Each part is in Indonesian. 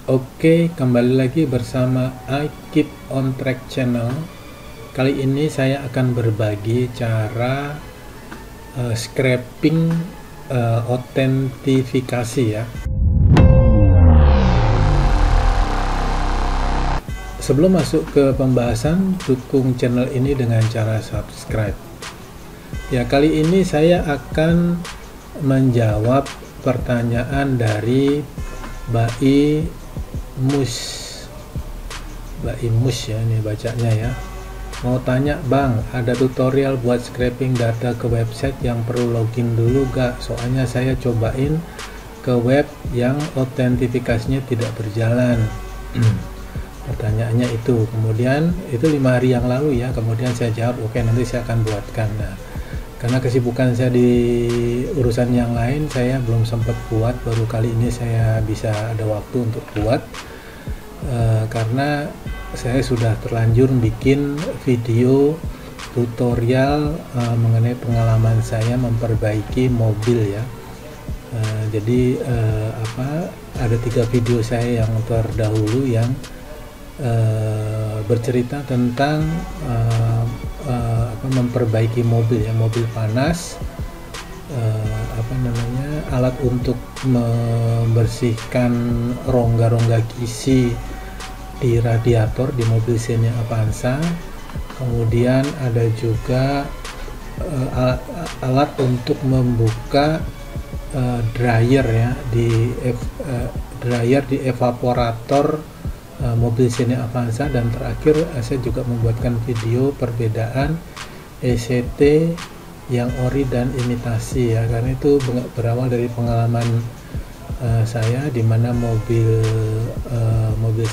Oke, kembali lagi bersama I Keep on Track channel. Kali ini saya akan berbagi cara scraping autentifikasi ya. Sebelum masuk ke pembahasan, dukung channel ini dengan cara subscribe. Ya, kali ini saya akan menjawab pertanyaan dari Mbak Imus ya, ini bacanya ya. Mau tanya bang, ada tutorial buat scraping data ke website yang perlu login dulu gak? Soalnya saya cobain ke web yang autentifikasinya tidak berjalan. Pertanyaannya itu, kemudian itu 5 hari yang lalu ya, kemudian saya jawab oke, nanti saya akan buatkan. Nah, karena kesibukan saya di urusan yang lain, saya belum sempat buat, baru kali ini saya bisa ada waktu untuk buat. Karena saya sudah terlanjur bikin video tutorial mengenai pengalaman saya memperbaiki mobil ya. Jadi ada 3 video saya yang terdahulu yang bercerita tentang memperbaiki mobil ya, mobil panas, alat untuk membersihkan rongga-rongga kisi di radiator di mobil Xenia Avanza. Kemudian ada juga alat untuk membuka dryer ya dryer di evaporator mobil Xenia Avanza. Dan terakhir saya juga membuatkan video perbedaan ECT yang ori dan imitasi ya, karena itu berawal dari pengalaman saya di mana mobil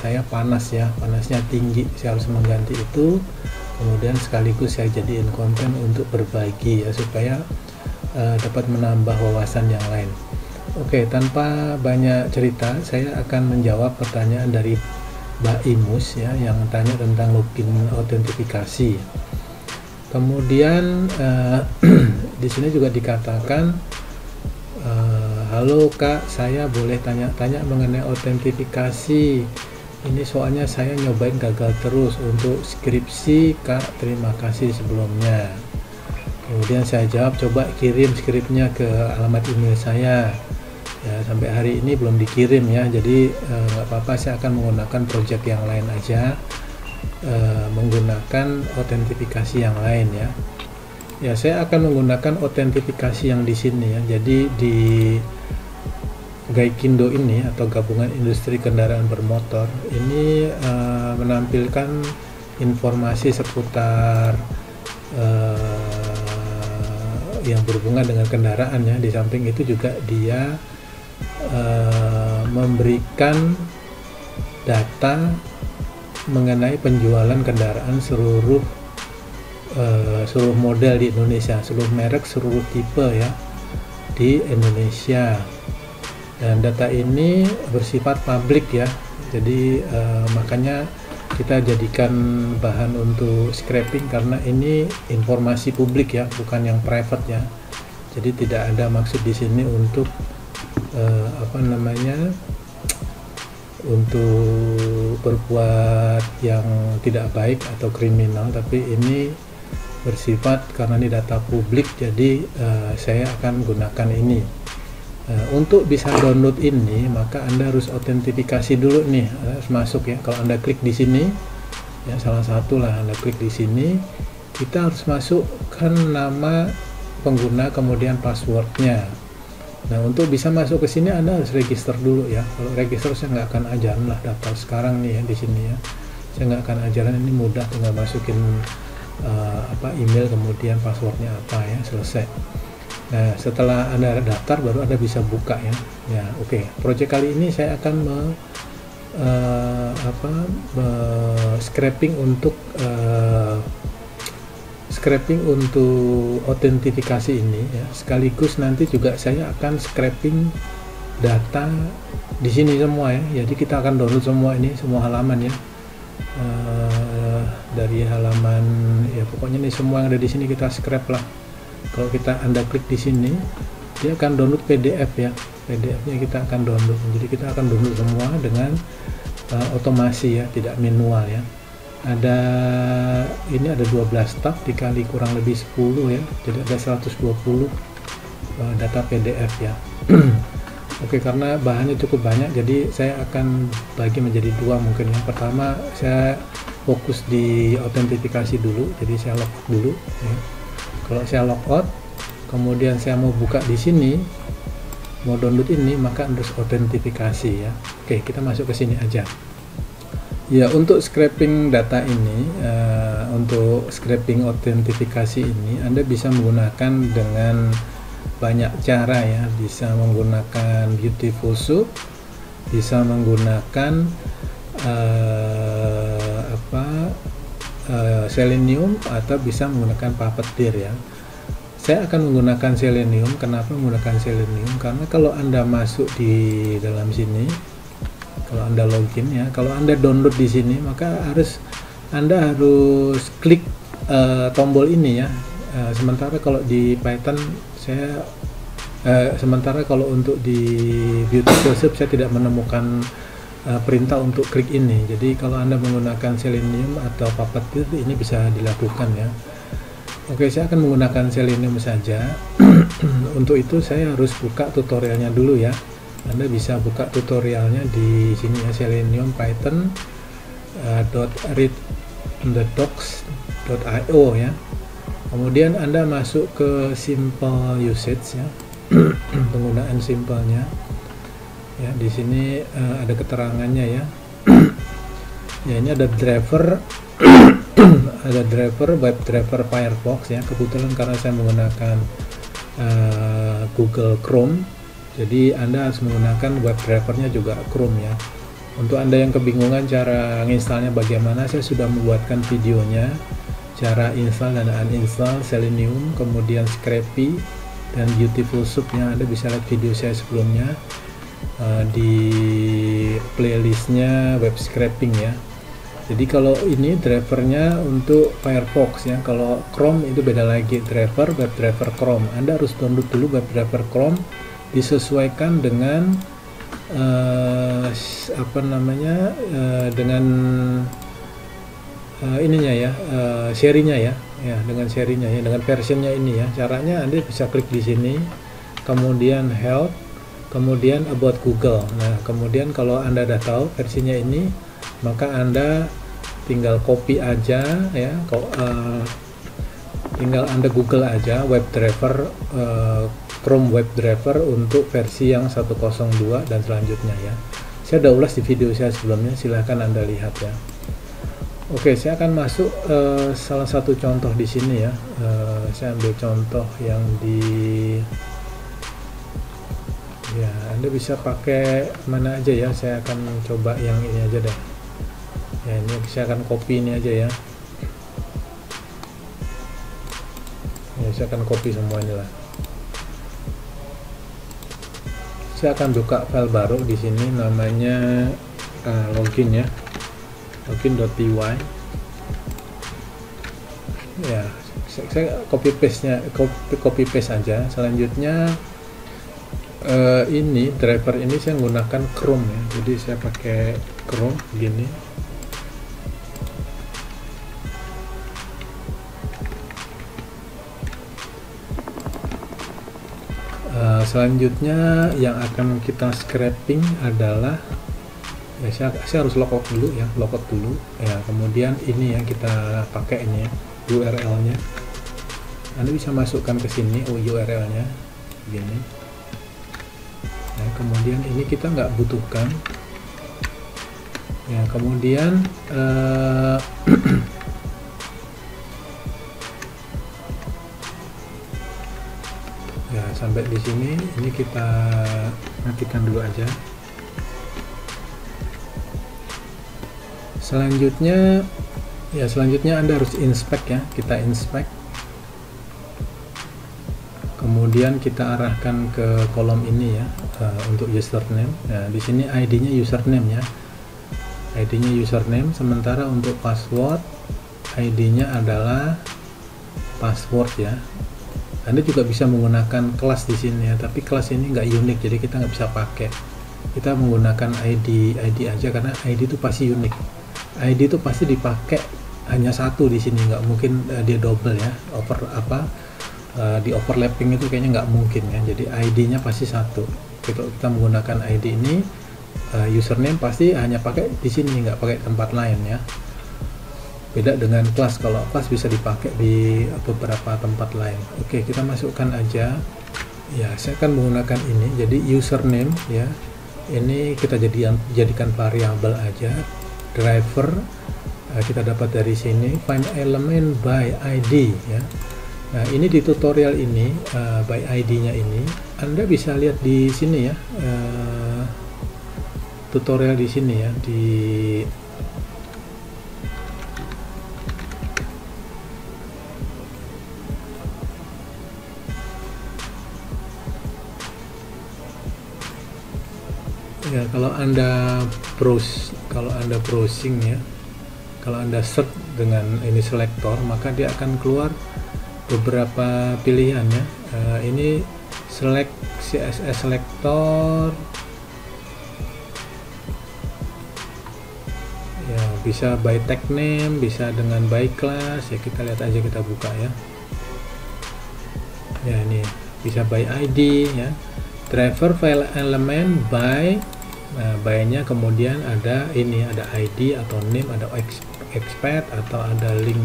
saya panas ya, panasnya tinggi, saya harus mengganti itu. Kemudian sekaligus saya jadiin konten untuk berbagi ya, supaya dapat menambah wawasan yang lain. Oke, tanpa banyak cerita, saya akan menjawab pertanyaan dari Mbak Imus ya, yang tanya tentang login autentifikasi. Kemudian di sini juga dikatakan, halo Kak, saya boleh tanya-tanya mengenai autentifikasi. Ini soalnya saya nyobain gagal terus untuk skripsi Kak, terima kasih sebelumnya. Kemudian saya jawab, coba kirim skripnya ke alamat email saya ya. Sampai hari ini belum dikirim ya, jadi nggak apa-apa, saya akan menggunakan project yang lain aja, menggunakan autentifikasi yang lain ya. Ya, saya akan menggunakan autentifikasi yang di sini ya. Jadi di Gaikindo ini atau Gabungan Industri Kendaraan Bermotor ini menampilkan informasi seputar yang berhubungan dengan kendaraan ya. Di samping itu juga dia memberikan data mengenai penjualan kendaraan seluruh model di Indonesia, seluruh merek, seluruh tipe ya di Indonesia. Dan data ini bersifat publik ya, jadi makanya kita jadikan bahan untuk scraping, karena ini informasi publik ya, bukan yang private ya. Jadi tidak ada maksud di sini untuk untuk berbuat yang tidak baik atau kriminal, tapi ini bersifat karena ini data publik, jadi saya akan gunakan ini. Untuk bisa download ini, maka Anda harus autentifikasi dulu nih, harus masuk ya. Kalau Anda klik di sini ya, salah satu lah Anda klik di sini, kita harus masukkan nama pengguna kemudian passwordnya. Nah, untuk bisa masuk ke sini Anda harus register dulu ya. Kalau register saya nggak akan ajaran lah daftar sekarang nih ya di sini ya. Saya nggak akan ajaran, ini mudah, tinggal masukin email kemudian passwordnya apa ya, selesai. Nah, setelah Anda daftar baru Anda bisa buka ya. Ya, oke. Project kali ini saya akan scraping untuk autentifikasi ini ya. Sekaligus nanti juga saya akan scraping data di sini semua ya. Jadi kita akan download semua ini, semua halaman ya. Dari halaman ya, pokoknya nih semua yang ada di sini kita scrap lah. Kalau Anda klik di sini, dia akan download PDF ya. PDF-nya kita akan download. Jadi kita akan download semua dengan otomasi ya, tidak manual ya. Ini ada 12 tab dikali kurang lebih 10 ya, jadi ada 120 data PDF ya. Oke, karena bahannya cukup banyak, jadi saya akan bagi menjadi dua mungkin. Yang pertama saya fokus di autentifikasi dulu, jadi saya logout dulu ya. Kalau saya logout, kemudian saya mau buka di sini, mau download ini, maka harus autentifikasi ya. Oke, kita masuk ke sini aja. Ya, untuk scraping data ini, untuk scraping autentifikasi ini, Anda bisa menggunakan dengan banyak cara ya. Bisa menggunakan Beautiful Soup, bisa menggunakan Selenium, atau bisa menggunakan Puppeteer ya. Saya akan menggunakan Selenium. Kenapa menggunakan Selenium? Karena kalau Anda masuk di dalam sini, kalau Anda login ya, kalau Anda download di sini, maka Anda harus klik tombol ini ya. Sementara kalau di Python sementara kalau untuk di Beautiful Soup saya tidak menemukan perintah untuk klik ini. Jadi kalau Anda menggunakan Selenium atau Puppeteer, ini bisa dilakukan ya. Oke, saya akan menggunakan Selenium saja. Untuk itu saya harus buka tutorialnya dulu ya. Anda bisa buka tutorialnya di sini ya, Selenium Python .readthedocs.io ya. Kemudian Anda masuk ke simple usage ya. Penggunaan simpelnya ya. Di sini ada keterangannya ya. Ya, ini ada driver ada driver web driver Firefox ya. Kebetulan karena saya menggunakan Google Chrome, jadi Anda harus menggunakan web drivernya juga Chrome ya. Untuk Anda yang kebingungan cara menginstalnya bagaimana, saya sudah membuatkan videonya, cara install dan uninstall Selenium, kemudian Scrapy dan Beautiful Soup ya. Anda bisa lihat video saya sebelumnya di playlistnya web scraping ya. Jadi kalau ini drivernya untuk Firefox ya, kalau Chrome itu beda lagi, driver web driver Chrome. Anda harus download dulu web driver Chrome, disesuaikan dengan dengan ininya ya, serinya ya, dengan serinya ya, dengan versionnya ini ya. Caranya Anda bisa klik di sini, kemudian help, kemudian about Google. Nah, kemudian kalau Anda udah tahu versinya ini, maka Anda tinggal copy aja ya, tinggal Anda Google aja web driver Chrome web driver untuk versi yang 102 dan selanjutnya ya. Saya udah ulas di video saya sebelumnya, silahkan Anda lihat ya. Oke, saya akan masuk salah satu contoh di sini ya. Saya ambil contoh yang ya, Anda bisa pakai mana aja ya. Saya akan coba yang ini aja deh ya. Ini saya akan copy ini aja ya. Saya akan copy semua inilah. Saya akan buka file baru di sini, namanya login ya, login.py ya. Saya copy paste aja. Selanjutnya ini driver ini saya menggunakan Chrome ya, jadi saya pakai Chrome gini. Selanjutnya yang akan kita scraping adalah ya, saya harus logout dulu ya, logout dulu ya. Kemudian ini yang kita pakai ini ya, URL-nya. Anda bisa masukkan ke sini URL-nya gini. Nah, kemudian ini kita nggak butuhkan ya. Kemudian ya, sampai di sini ini kita matikan dulu aja. Selanjutnya Anda harus inspect ya. Kita inspect, kemudian kita arahkan ke kolom ini ya, untuk username. Nah, di sini ID-nya username ya, ID-nya username. Sementara untuk password, ID-nya adalah password ya. Anda juga bisa menggunakan kelas di sini ya, tapi kelas ini nggak unik, jadi kita nggak bisa pakai. Kita menggunakan ID aja karena ID itu pasti unik. ID itu pasti dipakai hanya satu di sini, nggak mungkin dia double ya, di overlapping itu kayaknya nggak mungkin ya. Jadi ID-nya pasti satu. Kalau kita menggunakan ID ini, username pasti hanya pakai di sini, nggak pakai tempat lain ya. Beda dengan kelas, kalau kelas bisa dipakai di beberapa tempat lain. Oke, kita masukkan aja ya. Saya akan menggunakan ini, jadi username ya, ini kita jadikan variabel aja. Driver kita dapat dari sini, find element by ID ya. Nah, ini di tutorial ini by ID-nya ini Anda bisa lihat di sini ya, tutorial di sini ya, ya. Kalau Anda browsing ya, kalau Anda search dengan ini selektor, maka dia akan keluar beberapa pilihan ya. Ini select CSS selector ya, bisa by tag name, bisa dengan by class ya. Kita lihat aja, kita buka ya. Ya, ini bisa by ID ya. Driver file element by, nah by-nya kemudian ada ini, ada ID atau name, ada expert atau ada link,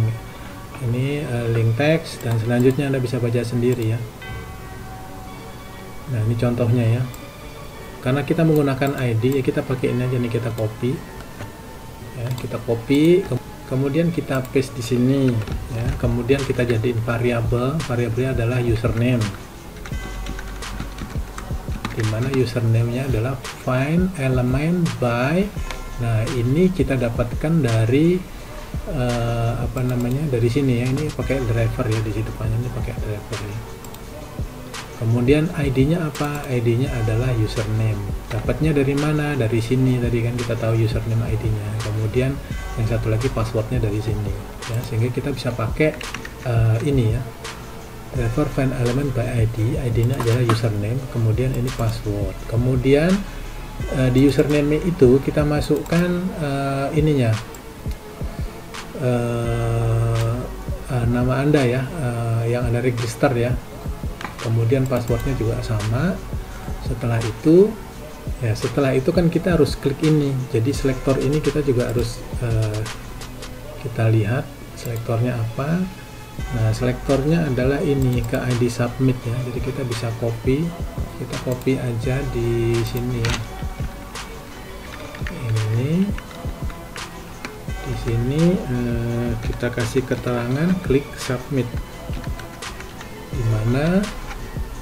ini link text, dan selanjutnya Anda bisa baca sendiri ya. Nah, ini contohnya ya. Karena kita menggunakan ID ya, kita pakai ini aja nih, kita copy ya, kita copy, kemudian kita paste di sini ya. Kemudian kita jadiin variabelnya adalah username, dimana username-nya adalah find element by. Nah, ini kita dapatkan dari dari sini ya. Ini pakai driver ya, di situ depannya ini pakai driver ya. Kemudian ID-nya apa? ID-nya adalah username. Dapatnya dari mana? Dari sini tadi kan kita tahu username ID-nya. Kemudian yang satu lagi passwordnya dari sini ya, sehingga kita bisa pakai ini ya, driver find element by ID. ID-nya adalah username, kemudian ini password. Kemudian di username itu kita masukkan ininya, nama Anda ya, yang Anda register ya. Kemudian passwordnya juga sama. Setelah itu kan kita harus klik ini. Jadi selektor ini kita juga harus kita lihat selektornya apa. Nah, selektornya adalah ini, ke ID submit ya. Jadi kita bisa copy, kita copy aja di sini ya. Ini di sini kita kasih keterangan klik submit, dimana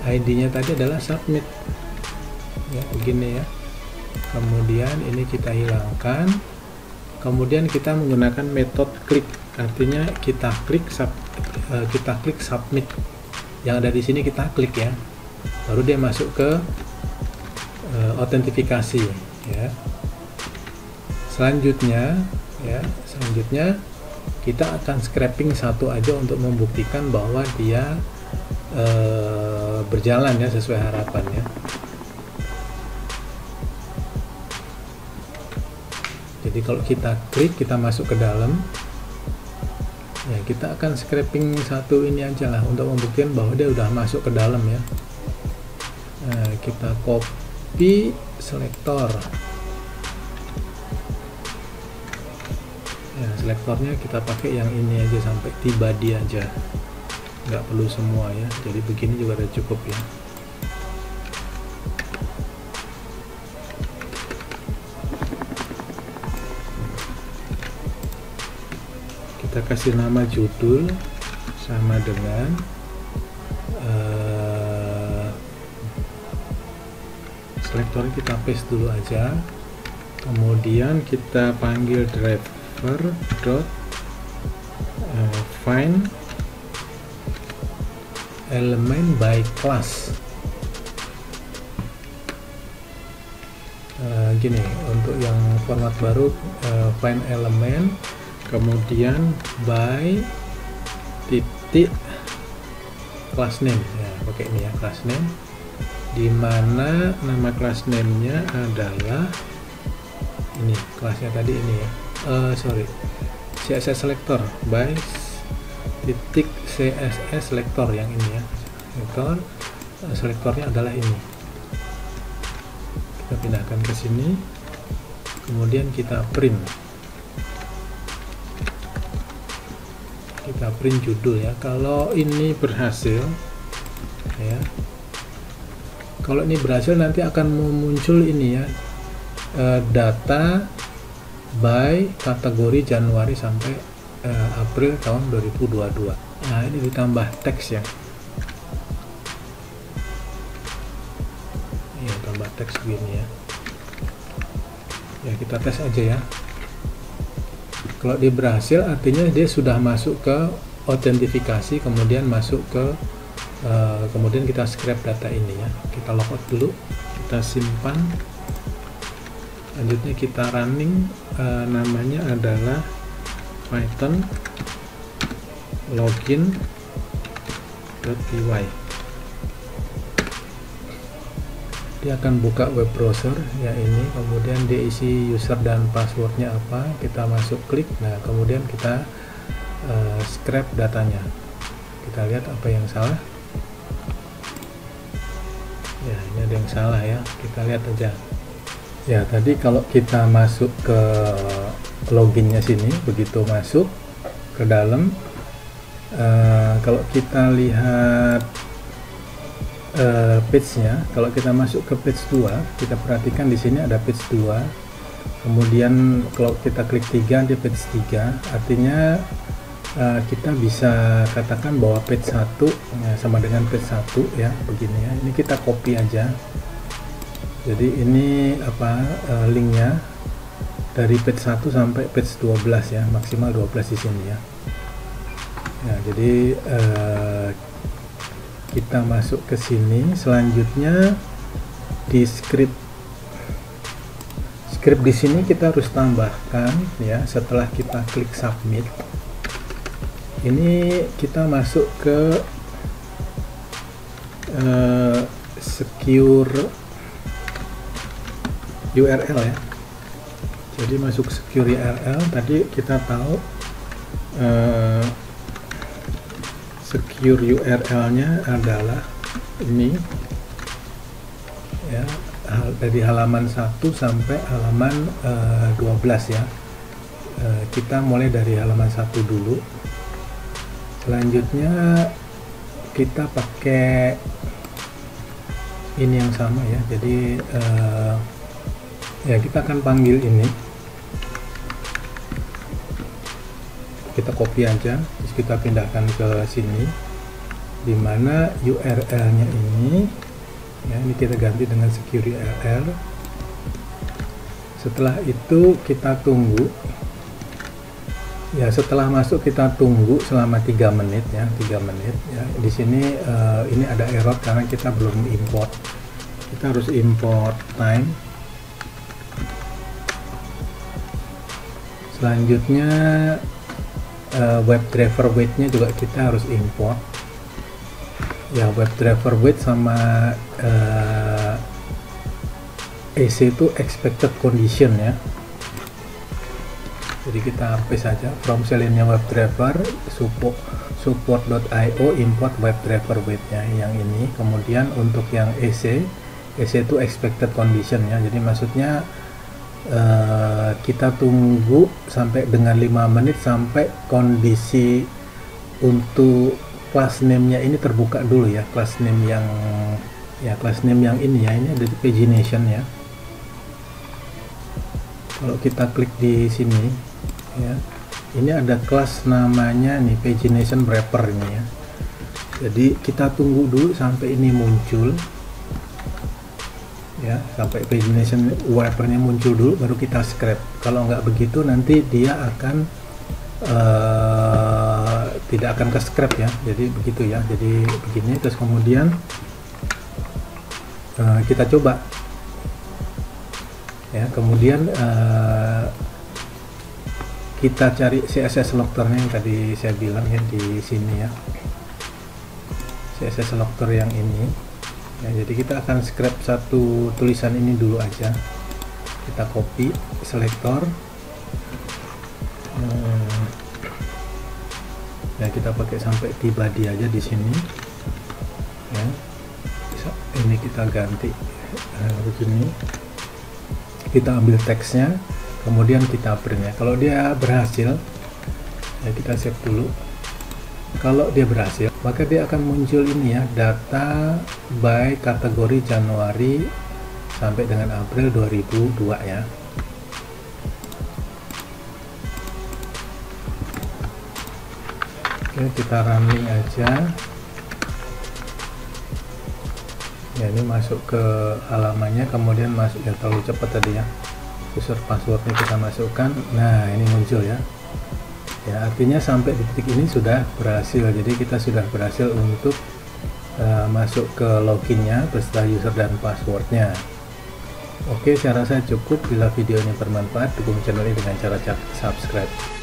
ID-nya tadi adalah submit ya, begini ya. Kemudian ini kita hilangkan, kemudian kita menggunakan metode klik, artinya kita klik submit yang ada di sini, kita klik ya, baru dia masuk ke autentifikasi ya. Selanjutnya kita akan scraping satu aja untuk membuktikan bahwa dia berjalan ya sesuai harapan ya. Jadi kalau kita klik, kita masuk ke dalam ya, kita akan scraping satu ini aja lah untuk membuktikan bahwa dia udah masuk ke dalam ya. Nah, kita copy selektor ya, selektornya kita pakai yang ini aja sampai tiba dia aja, nggak perlu semua ya. Jadi begini juga udah cukup ya. Kita kasih nama judul sama dengan selektornya kita paste dulu aja. Kemudian kita panggil driver dot find element by class. Gini, untuk yang format baru find element, kemudian by titik class name ya, pakai ini ya, class name, di mana nama class name-nya adalah ini, kelasnya tadi ini ya, CSS selector by titik CSS selector yang ini ya, selektornya adalah ini. Kita pindahkan ke sini, kemudian kita print judul ya. Kalau ini berhasil ya, kalau ini berhasil nanti akan muncul ini ya, data by kategori Januari sampai April tahun 2022. Nah, ini ditambah teks ya. Iya, tambah teks begini ya. Ya, kita tes aja ya. Kalau dia berhasil, artinya dia sudah masuk ke autentifikasi, kemudian masuk ke kemudian kita scrap data ini ya. Kita logout dulu, kita simpan. Selanjutnya kita running, namanya adalah Python login.py. Dia akan buka web browser ya ini, kemudian dia isi user dan passwordnya apa, kita masuk klik. Nah, kemudian kita scrap datanya. Kita lihat apa yang salah. Ya, ini ada yang salah ya, kita lihat aja ya. Tadi kalau kita masuk ke loginnya sini, begitu masuk ke dalam, kalau kita lihat page-nya, kalau kita masuk ke page 2, kita perhatikan di sini ada page 2, kemudian kalau kita klik 3, dia page 3, artinya kita bisa katakan bahwa page 1 ya, sama dengan page 1 ya, begini ya. Ini kita copy aja, jadi ini apa, linknya dari page 1 sampai page 12 ya, maksimal 12 di sini ya. Nah, jadi kita masuk ke sini. Selanjutnya di script di sini kita harus tambahkan ya, setelah kita klik submit, ini kita masuk ke secure URL ya. Jadi masuk secure URL, tadi kita tahu secure URL-nya adalah ini ya, dari halaman 1 sampai halaman 12 ya. Kita mulai dari halaman 1 dulu. Selanjutnya kita pakai ini yang sama ya. Jadi ya, kita akan panggil ini, kita copy aja, terus kita pindahkan ke sini, dimana URL-nya ini ya, ini kita ganti dengan secure URL. Setelah itu kita tunggu ya, setelah masuk kita tunggu selama 3 menit ya, 3 menit ya. Di sini ini ada error karena kita belum import, kita harus import time. Selanjutnya WebDriver weight-nya juga kita harus import ya. WebDriver weight sama EC itu expected condition ya. Jadi kita paste saja from Selenium WebDriver support.io import WebDriver weight-nya yang ini. Kemudian untuk yang EC itu expected condition ya. Jadi maksudnya kita tunggu sampai dengan 5 menit sampai kondisi untuk class name-nya ini terbuka dulu ya. Class name yang ini ya, ini ada di pagination ya. Kalau kita klik di sini ya, ini ada kelas namanya nih pagination wrapper ini ya. Jadi kita tunggu dulu sampai ini muncul ya, sampai pagination wrappernya muncul dulu, baru kita scrap. Kalau nggak begitu nanti dia akan tidak akan ke scrap ya. Jadi begitu ya, jadi begini. Terus kemudian kita coba ya, kemudian kita cari CSS selectornya yang tadi saya bilang ya, di sini ya. CSS selector yang ini ya. Jadi kita akan scrap satu tulisan ini dulu aja, kita copy selektor ya, kita pakai sampai di body aja di sini ya. Ini kita ganti begini, kita ambil teksnya, kemudian kita print ya. Kalau dia berhasil ya, kita save dulu. Kalau dia berhasil, maka dia akan muncul ini ya, data by kategori Januari sampai dengan April 2002 ya. Oke, kita running aja ya. Ini masuk ke halamannya, kemudian masuk ya, terlalu cepat tadi ya, user passwordnya kita masukkan. Nah, ini muncul ya. Ya, artinya sampai di titik ini sudah berhasil. Jadi kita sudah berhasil untuk masuk ke loginnya beserta user dan passwordnya. Oke, saya rasa cukup. Bila video ini bermanfaat, dukung channel ini dengan cara subscribe.